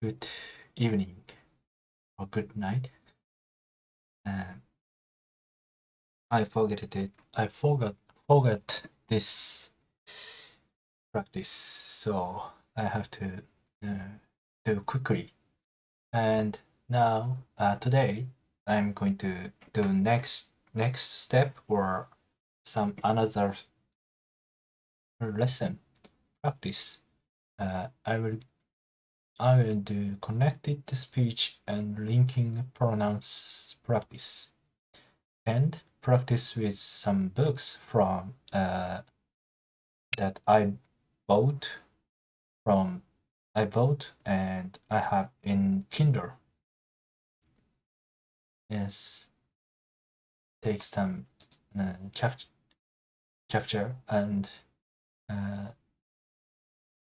Good evening or good night. I forgot this practice, so I have to do quickly. And now, today, I'm going to do next step or some another lesson practice. I will do connected speech and linking pronouns practice, and practice with some books from that I bought and I have in Kindle. Yes, take some chapter and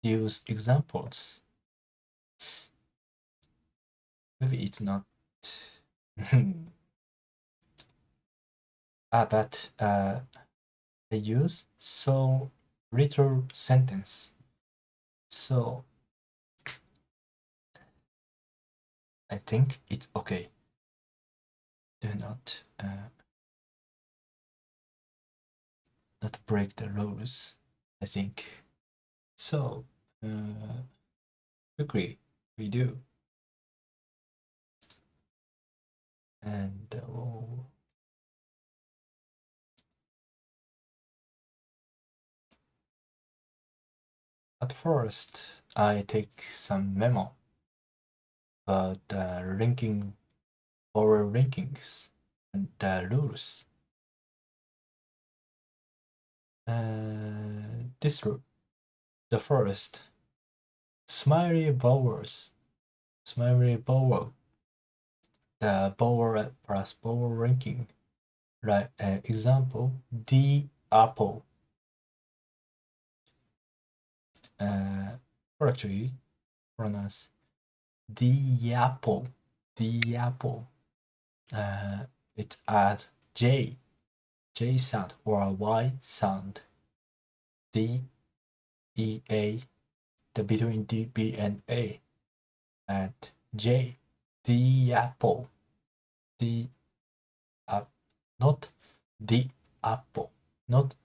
use examples. Maybe it's not but I use so little sentence, so I think it's okay. Do not break the rules, I think. So quickly we do. And at first I take some memo about linking our rankings and the rules. The first, smiley vowels, the vowel plus vowel ranking. Like example, the apple. Actually pronounce the apple. It add J sound or Y sound. D, E, A, the between D, B, and A. And J, the apple. Not the apple. Not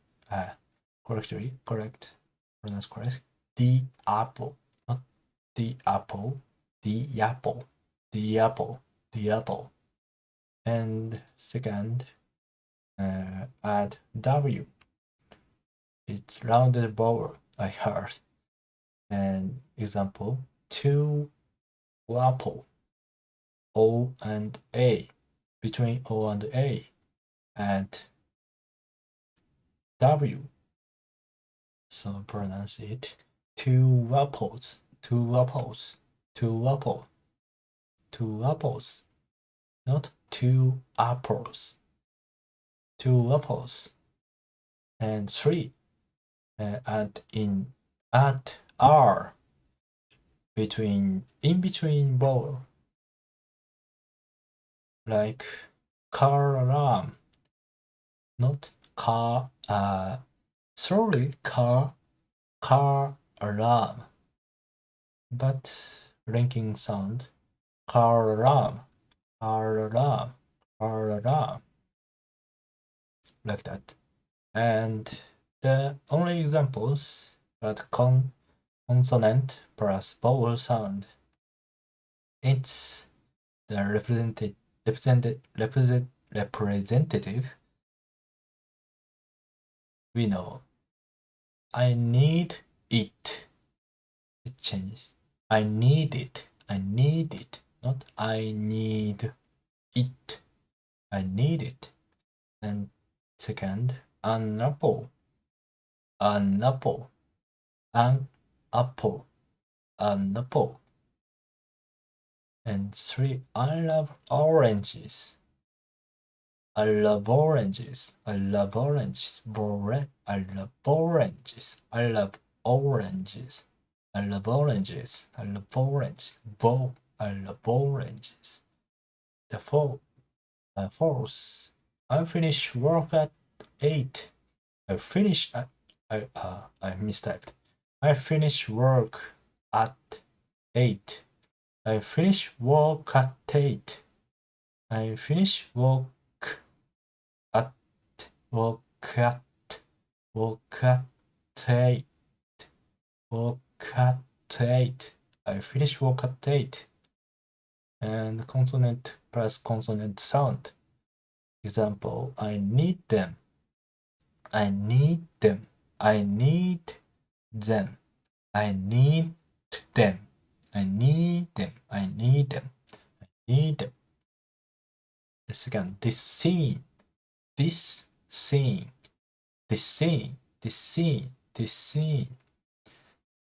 correct. Pronounce correct. The apple. Not the apple. The apple. And second, add W. It's rounded vowel, I heard. And example, two apple. O and A. Between O and A. And W. So pronounce it two apples. Not two apples. Two apples. And three, add R in between vowel, like car alarm, not car car alarm, but linking sound, car alarm, like that. And the only examples that consonant plus vowel sound, it's the representative. We know I need it. It changes. I need it. Not I need it. I need it. And second, an apple. An apple. an apple. And 3, I love oranges. I love oranges. I love oranges. I love oranges. I love oranges. I love oranges. I love oranges. I love oranges. The fourth, I finish work at 8. I mistyped. I finish work at 8. I finish work at 8. I finish work at 8. Work at 8. I finish work at 8. And consonant plus consonant sound. Example, I need them. I need them. I need them. I need them. I need them. I need them. I need them. The second, this scene. This scene. This scene. This scene. This scene.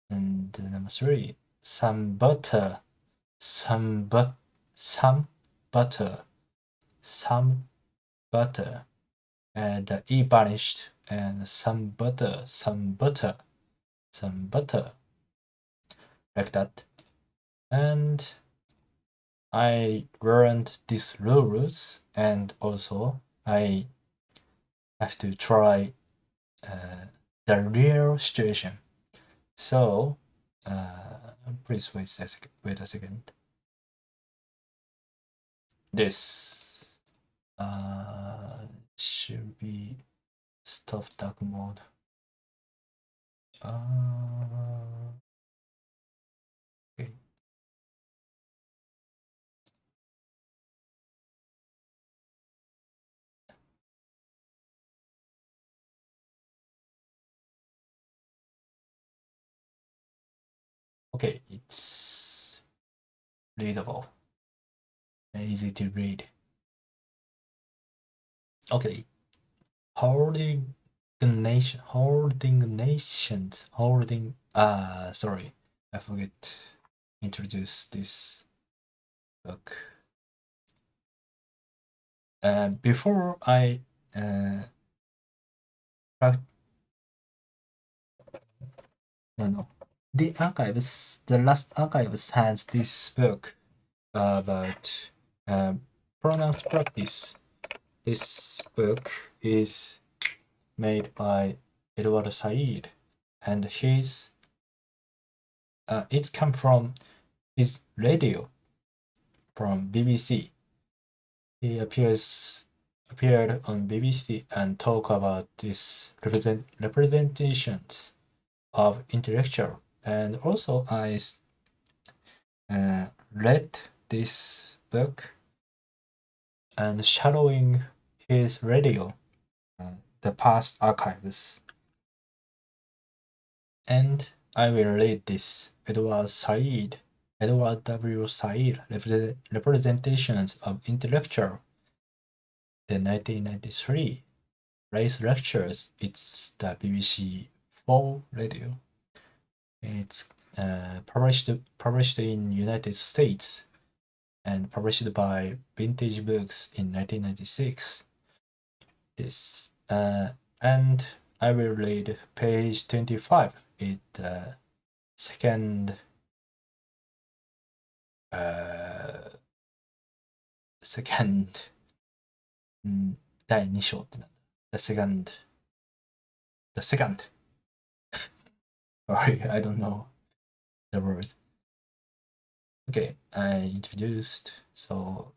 And number 3, some butter. Some butter. Some butter. And the E vanished. And some butter. Like that. And I learned these rules, and also I have to try the real situation. So please wait a second. This should be stop dark mode. Okay. Okay, it's readable and easy to read. Okay, sorry, I forget to introduce this book. Before I the last archives has this book about pronouns practice. This book is made by Edward Said, and it's come from his radio from BBC. He appeared on BBC and talk about this representations of intellectual. And also I read this book and shadowing his radio, the past archives. And I will read this. Edward W. Said, Representations of Intellectual, the 1993 REITH Lectures. It's the BBC 4 radio. It's published in United States and published by Vintage Books in 1996. This and I will read page 25. It second第2章ってなんだ The second sorry, I don't know the word. Okay, I introduced, so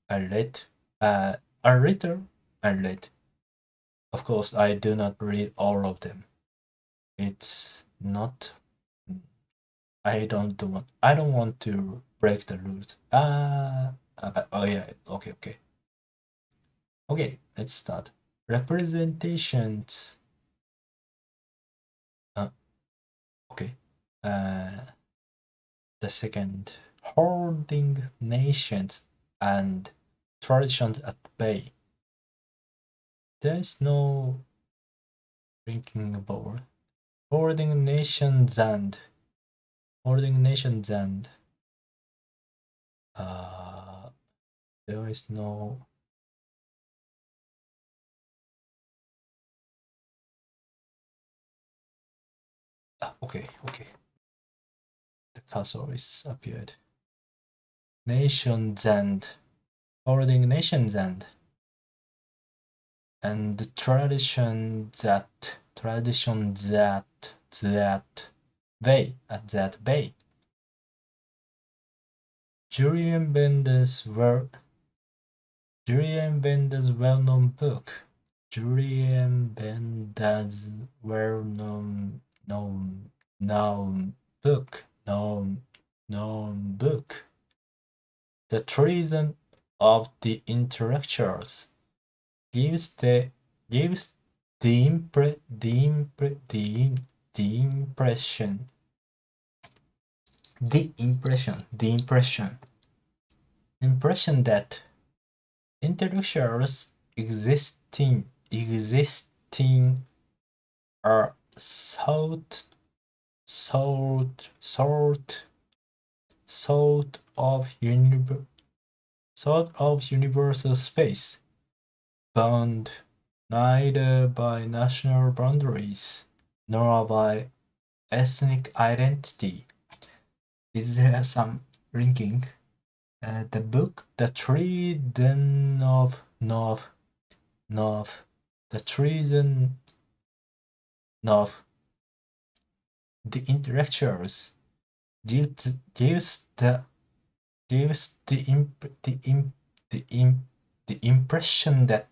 I read a little. I read. Of course, I do not read all of them. It's not. I don't want to break the rules. Oh yeah. Okay. Okay, let's start. Representations. Okay. The second, holding nations and traditions at bay. There's no drinking board. Holding nations and holding nations and there is no okay. The cursor is appeared. Nations and holding nations and tradition that bay. Julian Bender's well-known book. Julian Bender's well-known book. The treason of the intellectuals gives the impression that intellectuals existing are sort of universal space, bound neither by national boundaries nor by ethnic identity. Is there some linking? The book, The Treason of The Treason of the Intellectuals gives the impression that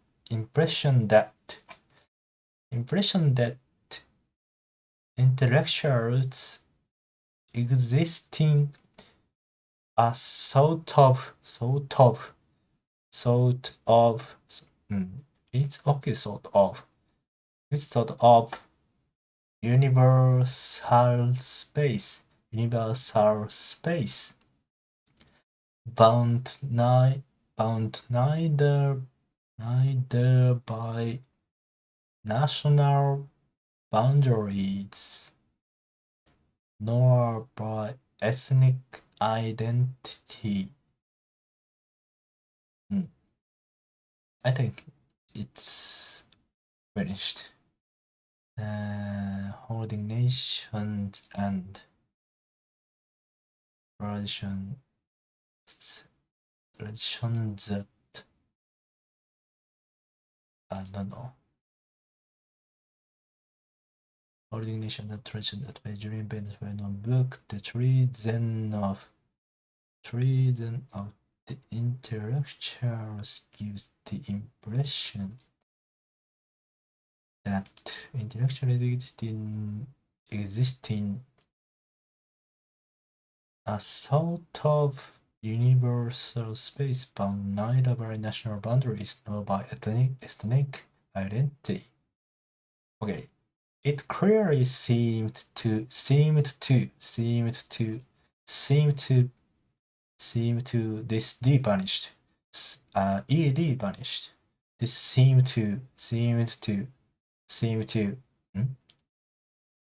intellectuals existing a sort of it's okay sort of universal space bound neither by national boundaries nor by ethnic identity. I think it's finished. Holding nations and traditions that no. Holding nations and traditions that by Julian Bender's well-known book, The Treason of the Intellectuals gives the impression that intellectuals existing a sort of universal space bound neither by national boundaries nor by ethnic identity. Okay, it clearly seemed to this D vanished. ED vanished. This seemed to.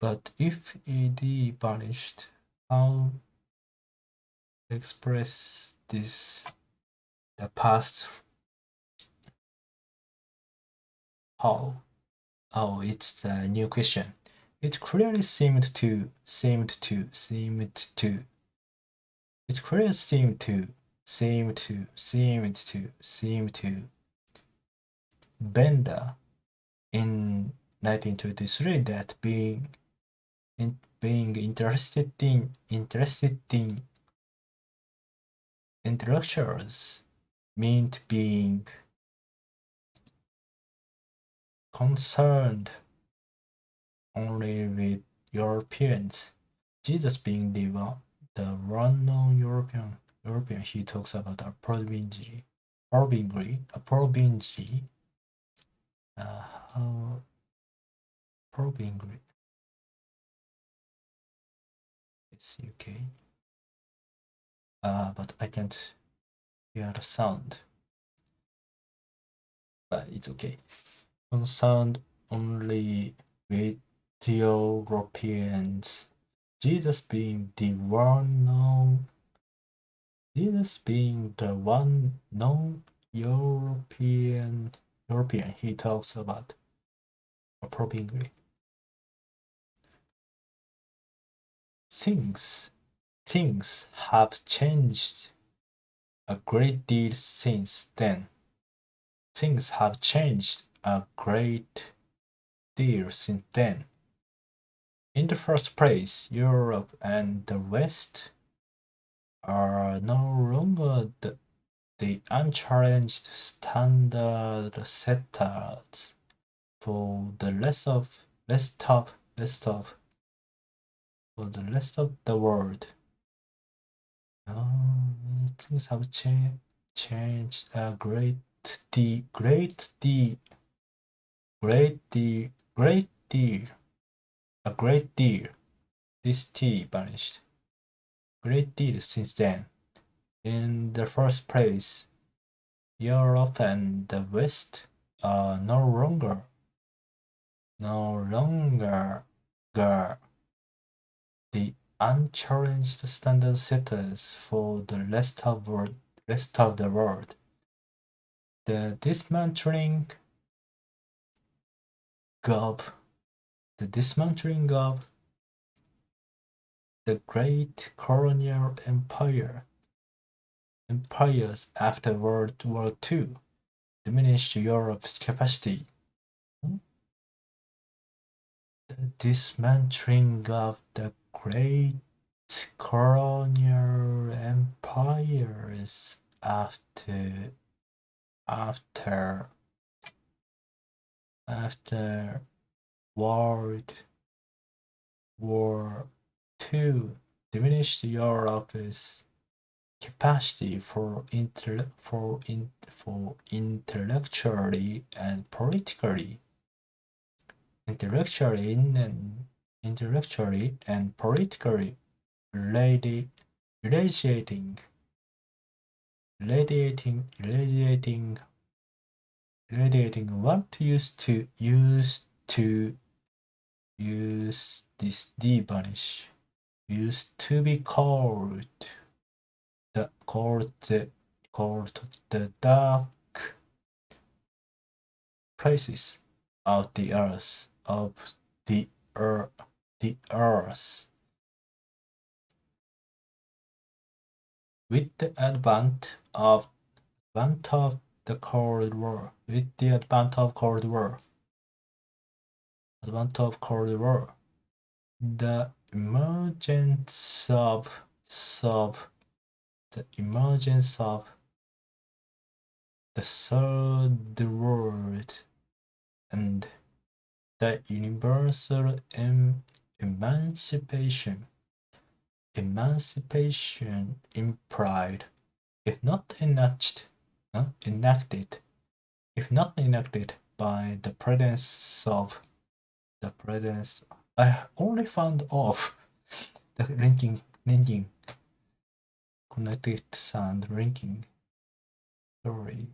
But if ED vanished, how express this the past? How? Oh, it's the new question. It clearly seemed to. It clearly seemed to Bender in 1923 that being interested in intellectuals meant being concerned only with Europeans. Jesus being the well-known European, he talks about approvingly. How approvingly is UK. But I can't hear the sound. But it's okay. Concerned only with Europeans Jesus being the one known, Jesus being the one known European, he talks about approvingly. Things have changed a great deal since then. Things have changed a great deal since then. In the first place, Europe and the West are no longer the unchallenged standard setters for the rest of the world. Things have changed a great deal. A great deal. This T vanished. Great deal since then. In the first place, Europe and the West are no longer the unchallenged standard setters for the rest of the world. The dismantling of the great colonial empires after World War II diminished Europe's capacity. The dismantling of the great colonial empires after World War II diminished Europe's capacity for intellectually and politically radiating what used to be called the dark places of the earth. With the advent of the Cold War, the emergence of the third world and the universal emancipation implied, if not enacted by the presence I only found off the linking connected sound linking. Sorry.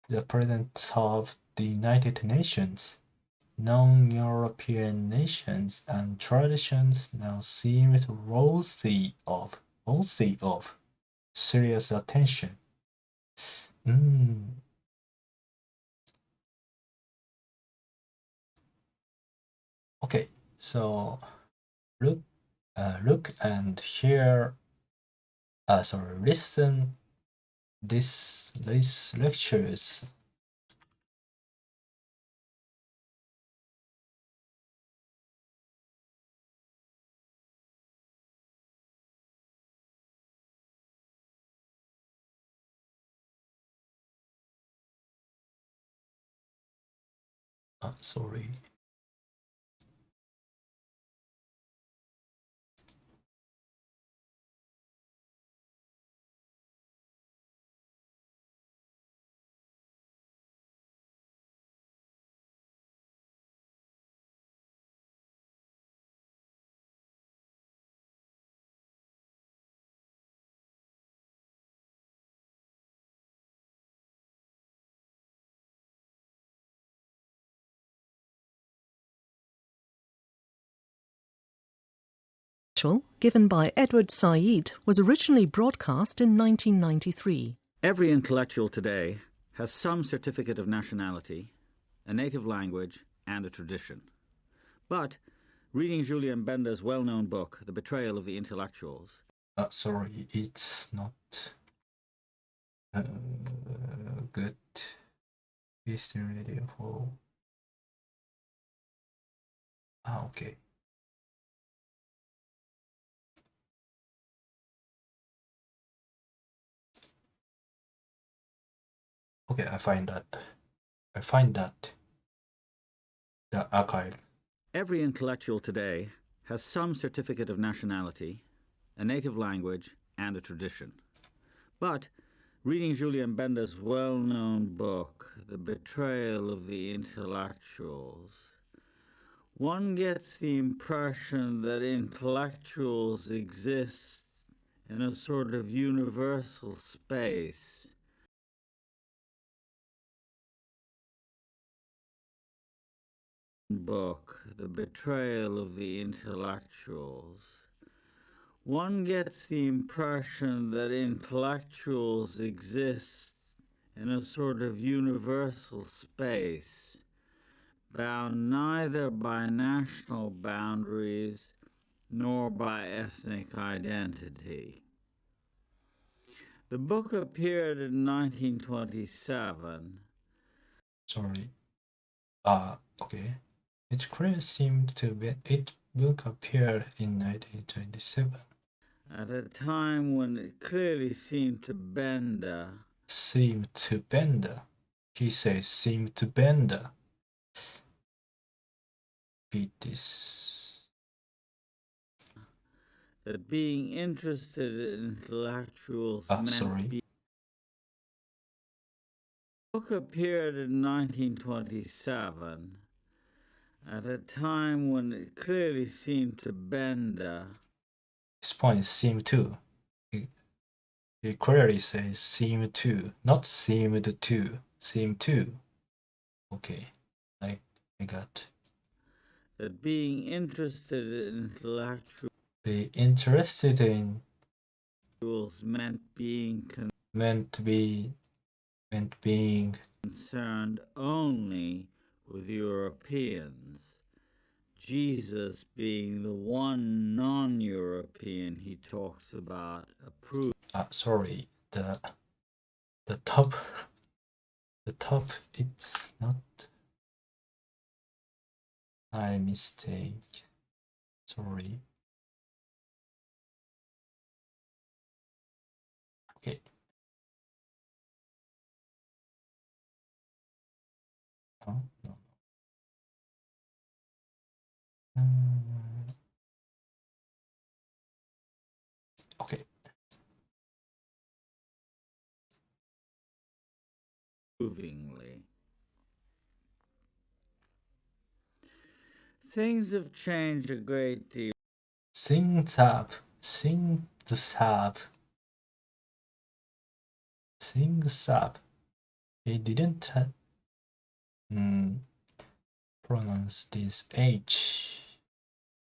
The presence of the United Nations, non-European nations and traditions now seem worthy of serious attention. Okay, so look and hear. Listen these lectures. Sorry. given by Edward Said was originally broadcast in 1993. Every intellectual today has some certificate of nationality, a native language, and a tradition. But reading Julien Benda's well-known book, The Betrayal of the Intellectuals... Sorry, it's not good Eastern radio for... okay. Okay, I find that the archive. Every intellectual today has some certificate of nationality, a native language, and a tradition. But reading Julien Benda's well-known book, The Betrayal of the Intellectuals, one gets the impression that intellectuals exist in a sort of universal space. Book, The Betrayal of the Intellectuals, one gets the impression that intellectuals exist in a sort of universal space, bound neither by national boundaries nor by ethnic identity. The book appeared in 1927. Sorry. Okay. It clearly seemed to be it book appeared in 1927. At a time when it clearly seemed to Benda. Seemed to Benda. He says seemed to Benda. Beat this. That being interested in intellectuals meant sorry. The book appeared in 1927. At a time when it clearly seemed to Benda. His point is seem to. He clearly says seem to, not seemed to. Seem to. Okay, I got. That being interested in intellectuals. Be interested in. Meant being. Meant being. Concerned only with Europeans. Jesus being the one non-European he talks about approved. Sorry, the top, it's not. I mistake. Sorry. Okay. Oh, no. Okay. Approvingly. Things have changed a great deal. Things have. He didn't pronounce this H,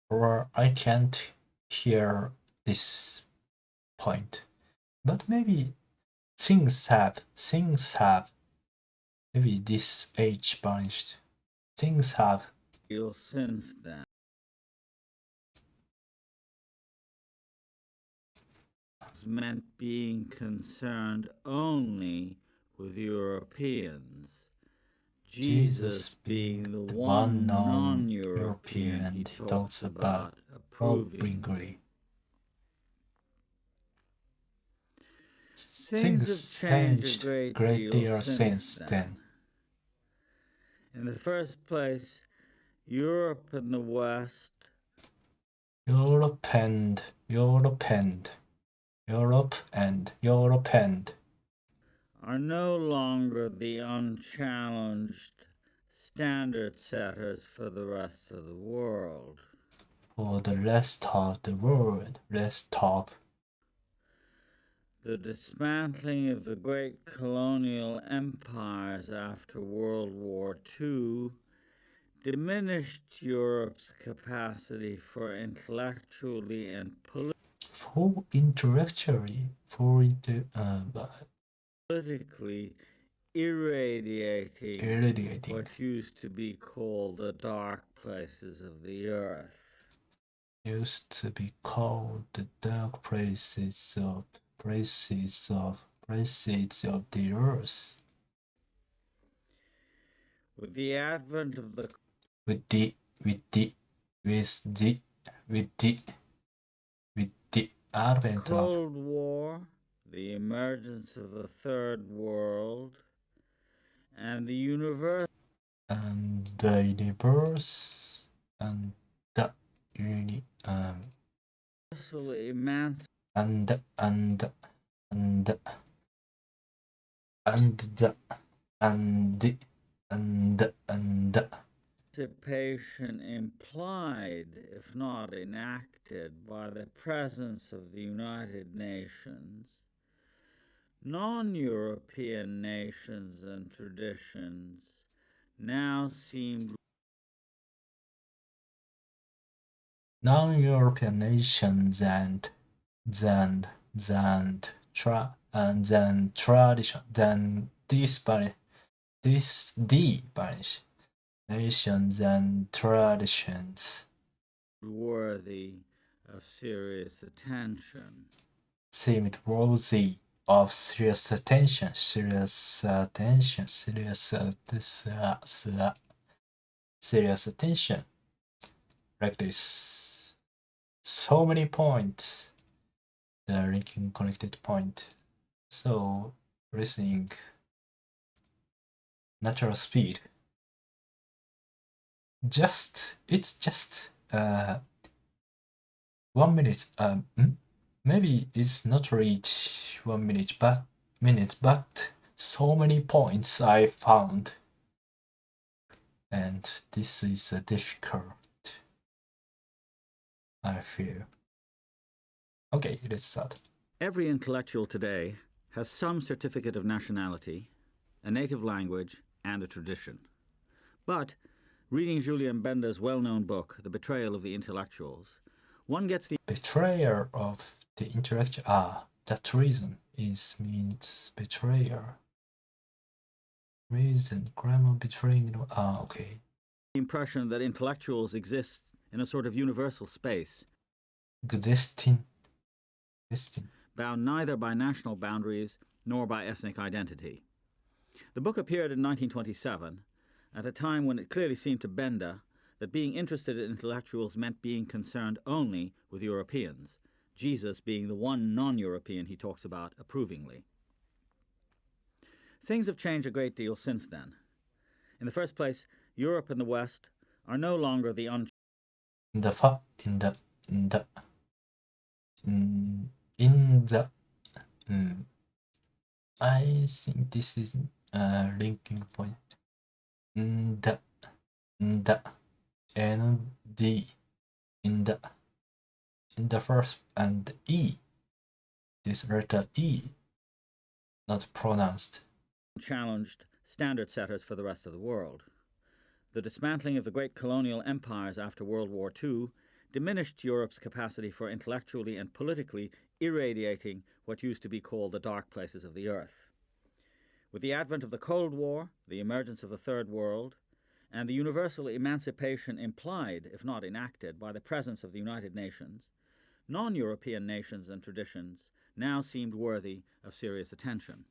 or I can't hear this point. But maybe things have. Maybe this H vanished. Things have. Since then. Meant being concerned only with Europeans. Jesus being the one non-European he talks about approvingly. Things have changed a great deal since then. In the first place, Europe and the West. Europe and are no longer the unchallenged standard setters for the rest of the world. For the rest of the world, The dismantling of the great colonial empires after World War II diminished Europe's capacity for intellectually and politically irradiating what used to be called the dark places of the earth. Used to be called the dark places of the earth. With the advent of the advent of Cold War, the emergence of the Third World, and the universe and the universe and the emancipation implied, if not enacted, by the presence of the United Nations, non-European nations and traditions now seemed non-European nations and tradition nations and traditions worthy of serious attention. seemed worthy of serious attention. Like this. So many points. The linking connected point. So listening natural speed. It's just 1 minute. Maybe it's not reach 1 minute, but so many points I found, and this is difficult, I feel. Okay, let's start. Every intellectual today has some certificate of nationality, a native language, and a tradition. But reading Julien Benda's well-known book, The Betrayal of the Intellectuals, one gets the betrayer of the intellectual. That reason means betrayer. Reason, grammar, betraying. Okay. impression that intellectuals exist in a sort of universal space, Existing. bound neither by national boundaries nor by ethnic identity. The book appeared in 1927, at a time when it clearly seemed to Benda that being interested in intellectuals meant being concerned only with Europeans, Jesus being the one non-European he talks about approvingly. Things have changed a great deal since then. In the first place, Europe and the West are no longer the I think this is linking point. The ND in the first and E. This letter E not pronounced. challenged standard setters for the rest of the world. The dismantling of the great colonial empires after World War II diminished Europe's capacity for intellectually and politically irradiating what used to be called the dark places of the earth. With the advent of the Cold War, the emergence of the Third World, and the universal emancipation implied, if not enacted, by the presence of the United Nations, non-European nations and traditions now seemed worthy of serious attention.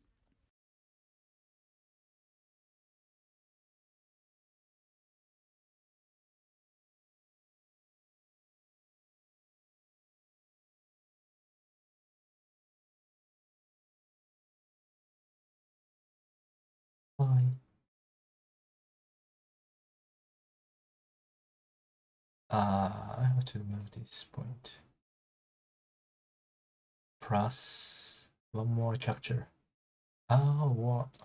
Why? I have to move this point. Plus one more chapter. What?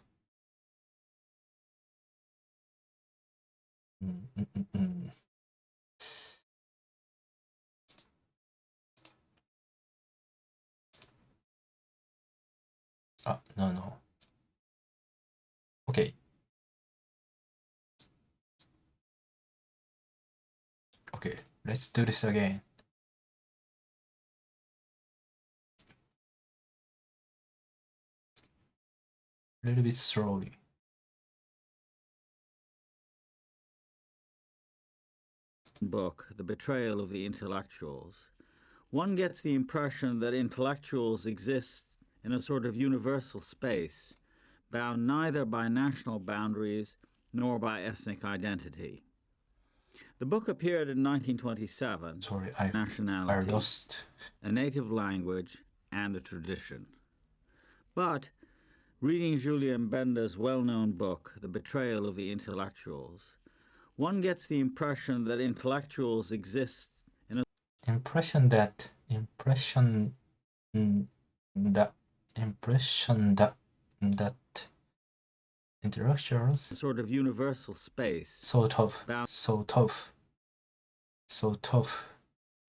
No. Okay. Okay, let's do this again. A little bit slowly. Book, The Betrayal of the Intellectuals, one gets the impression that intellectuals exist in a sort of universal space, bound neither by national boundaries nor by ethnic identity. The book appeared in 1927. Sorry, I Nationality, lost. a native language, and a tradition. But reading Julien Benda's well-known book, The Betrayal of the Intellectuals, one gets the impression that intellectuals exist in a Impression that intellectuals sort of universal space, so tough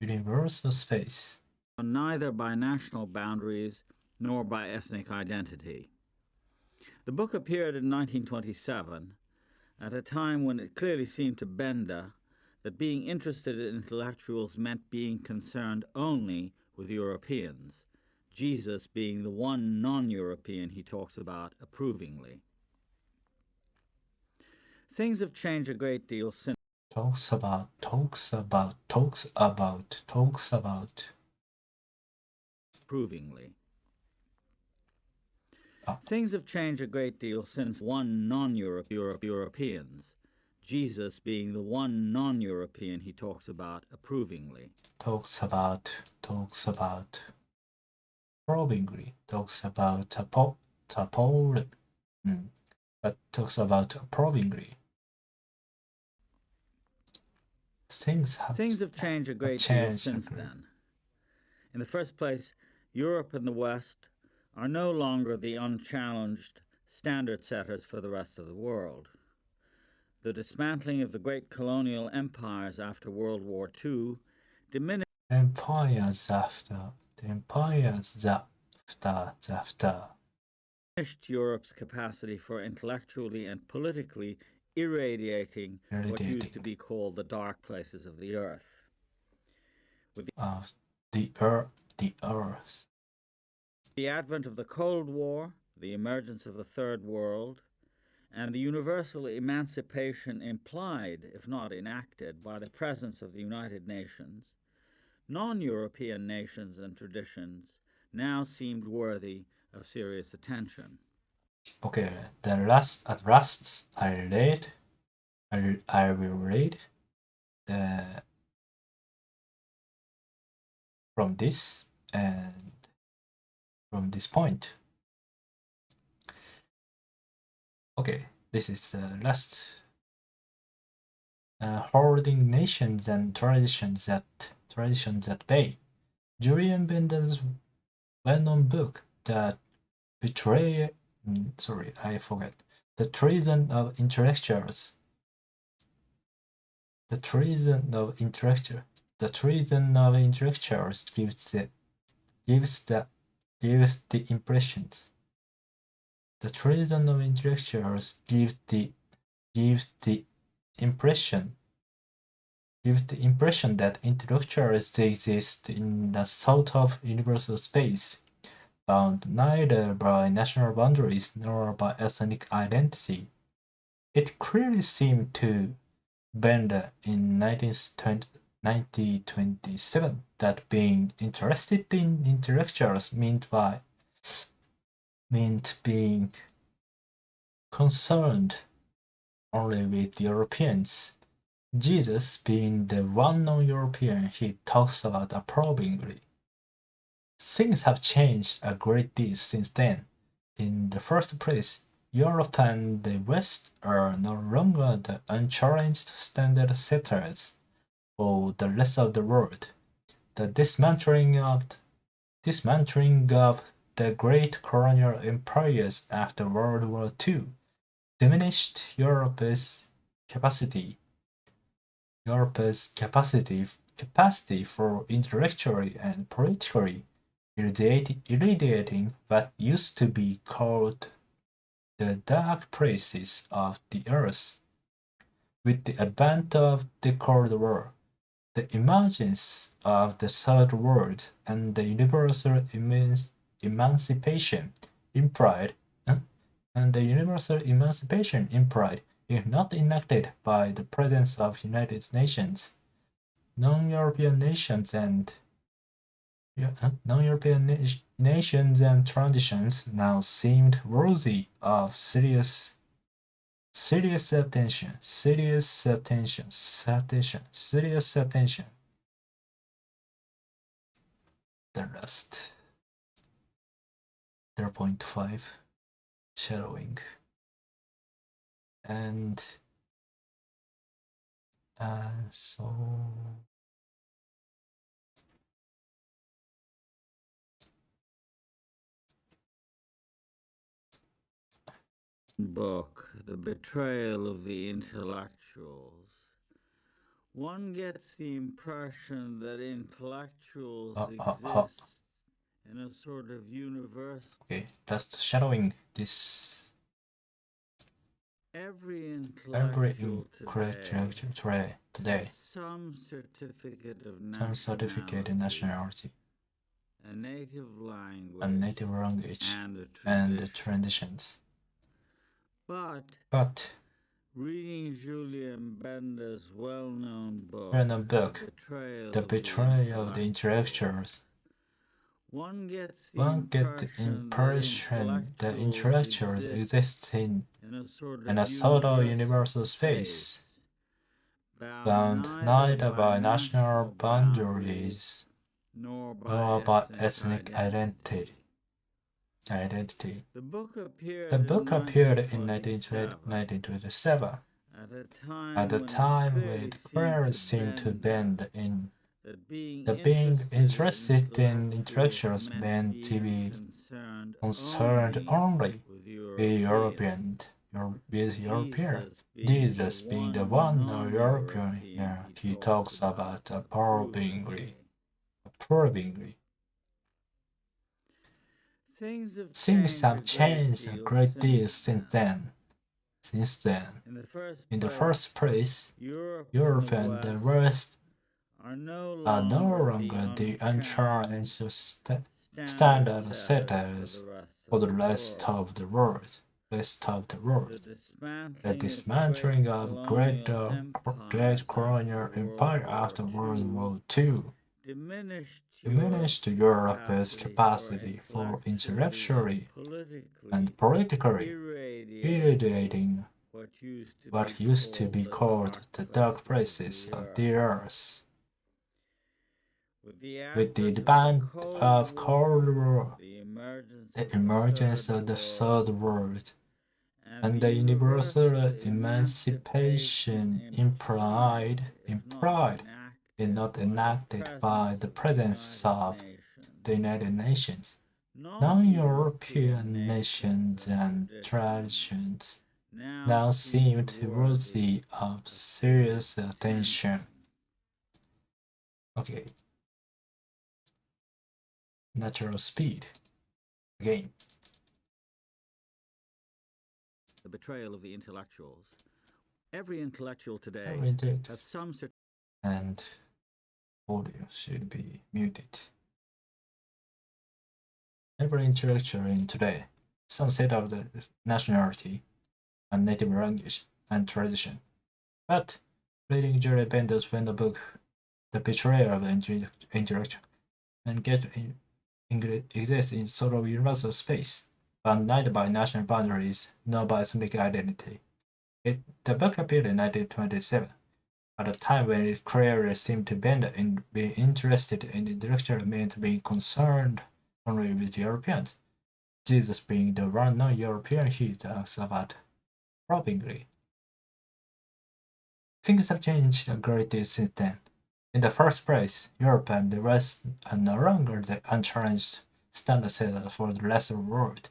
universal space, neither by national boundaries nor by ethnic identity. The book appeared in 1927, at a time when it clearly seemed to Benda that being interested in intellectuals meant being concerned only with Europeans, Jesus being the one non-European he talks about approvingly. Things have changed a great deal since. Talks about Approvingly. Things have changed a great deal since one non-Europeans, Jesus being the one non-European he talks about approvingly. Talks about approvingly, but talks about approvingly. Things have changed a great deal since then. In the first place, Europe and the West are no longer the unchallenged standard setters for the rest of the world. The dismantling of the great colonial empires after World War II diminished Europe's capacity for intellectually and politically irradiating what used to be called the dark places of the earth. With the earth. The advent of the Cold War, the emergence of the Third World, and the universal emancipation implied, if not enacted, by the presence of the United Nations, non-European nations and traditions now seemed worthy of serious attention. Okay, then at last I will read from this and from this point. Okay, this is the last. Holding nations and traditions at bay. Julien Benda's well-known book, The Treason of Intellectuals. The Treason of Intellectuals gives the impressions. The Treason of Intellectuals gives the impression that intellectuals exist in the sort of universal space, bound neither by national boundaries nor by ethnic identity. It clearly seemed to Benda in 1927 that being interested in intellectuals meant being concerned only with Europeans. Jesus being the one non-European he talks about approvingly. Things have changed a great deal since then. In the first place, Europe and the West are no longer the unchallenged standard setters for the rest of the world. The dismantling of the great colonial empires after World War II diminished Europe's capacity for intellectually and politically irradiating what used to be called the dark places of the earth. With the advent of the Cold War, the emergence of the third world and the universal emancipation implied, if not enacted by the President of United Nations, non-European nations and traditions now seemed worthy of serious attention. The last 0.5 shadowing and so book, The Betrayal of the Intellectuals, one gets the impression that intellectuals exist in a sort of universe. Okay, just shadowing this. Every intellectual today some certificate of nationality, a native language, and traditions. But reading Julien Bender's well-known book, The Betrayal of the Intellectuals, one gets the impression that intellectuals exist in a sort of universal space, bound neither by national boundaries nor by ethnic identity. The book appeared in 1927, at a time when it clearly seemed to bend in that being interested in intellectuals meant to be concerned only with European. Jesus being the one European here, he talks about approvingly. Things have changed a great deal since then. In the first place, Europe and the West are no longer the unchallenged standard setters for the rest of the world. The dismantling of great colonial empire after World War II diminished Europe's capacity for intellectually and politically irradiating what used to be called the dark places of the earth. With the advent of Cold War, the emergence of the Third World, and the universal emancipation implied and not enacted by the President of the United Nations, non-European nations and traditions now seem worthy of serious attention. Okay. Natural speed. Again. The Betrayal of the Intellectuals. Every intellectual today has some and audio should be muted. Every intellectual in today, some set of the nationality and native language and tradition. But reading Julien Bender's book, The Betrayal of the Intellectual, and exists in sort of universal space, bound neither by national boundaries nor by ethnic identity. The book appeared in 1927, at a time when it clearly seemed to Bender in being interested in intellectual meant being concerned only with Europeans. Jesus being the one non-European he talks about probingly. Things have changed a great deal since then. In the first place, Europe and the West are no longer the unchallenged standard setter for the rest of the world.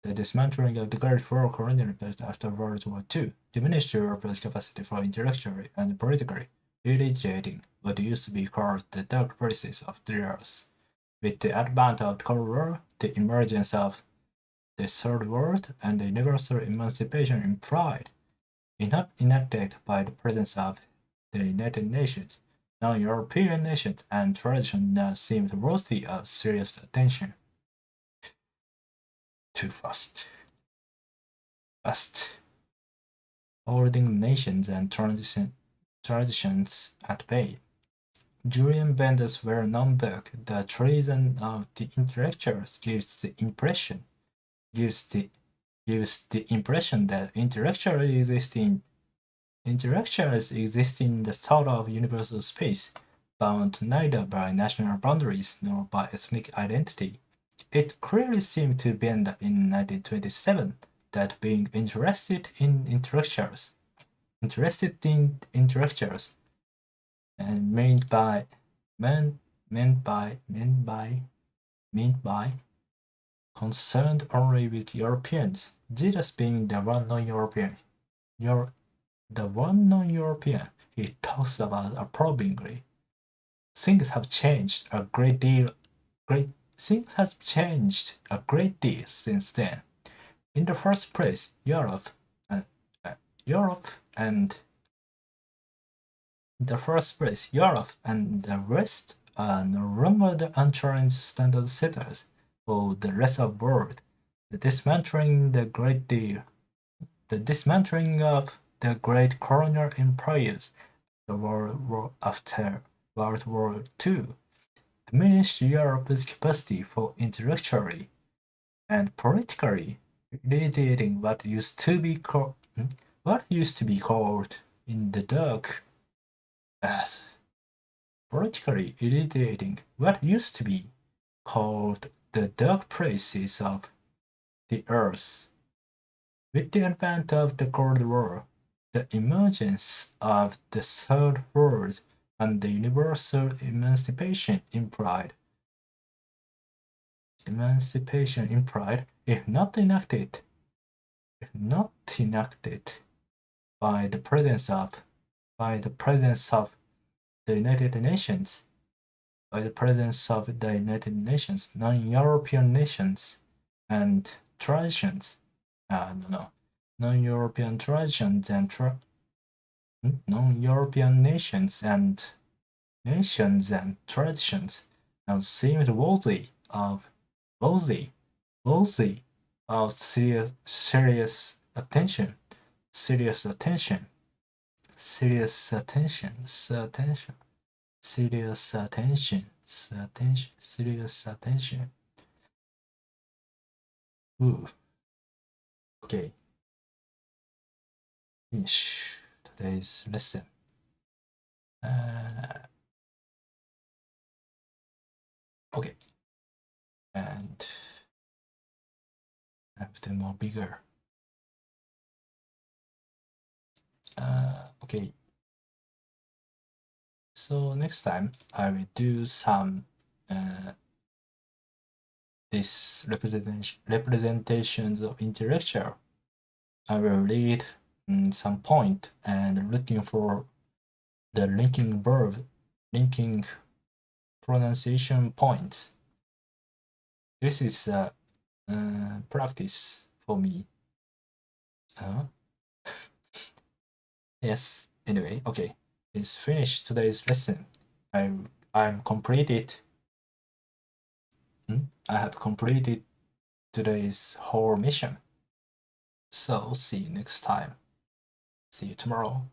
The dismantling of the Great War colonial empire after World War II diminished Europe's capacity for intellectually and politically irradiating what used to be called the dark places of the earth. With the advent of the Cold War, the emergence of the Third World, and the universal emancipation implied, enacted by the President of the United Nations, non-European nations and traditions now seemed worthy of serious attention. Too fast. Holding nations and traditions at bay. Julian Bender's well-known book, The Treason of the Intellectuals, gives the impression that intellectuals exist in the sort of universal space, bound neither by national boundaries nor by ethnic identity. It clearly seemed to Bender in 1927 that being interested in intellectuals, and meant by concerned only with Europeans, Jesus being the one non-European. The one non-European he talks about approvingly. Things have changed a great deal since then. In the first place, Europe and the West are no longer the unchallenged standard setters for the rest of the world. The dismantling of the great colonial empires after World War II diminished Europe's capacity for intellectually and politically irradiating what used to be called in the dark as politically irradiating what used to be called the dark places of the earth. With the advent of the Cold War, the emergence of the Third World and the universal emancipation implied, if not enacted by the presence of the United Nations, non-European nations and traditions, non-European traditions and non-European nations and traditions now seemed worthy of serious attention. Ooh. Okay. Finish today's lesson. Okay. And I have to more bigger. Okay. So next time I will do some this representations of intellectual. I will read some point and looking for the linking pronunciation points. This is a practice for me. Yes. Anyway, okay. It's finished today's lesson. I'm completed. I have completed today's whole mission. So see you next time. See you tomorrow.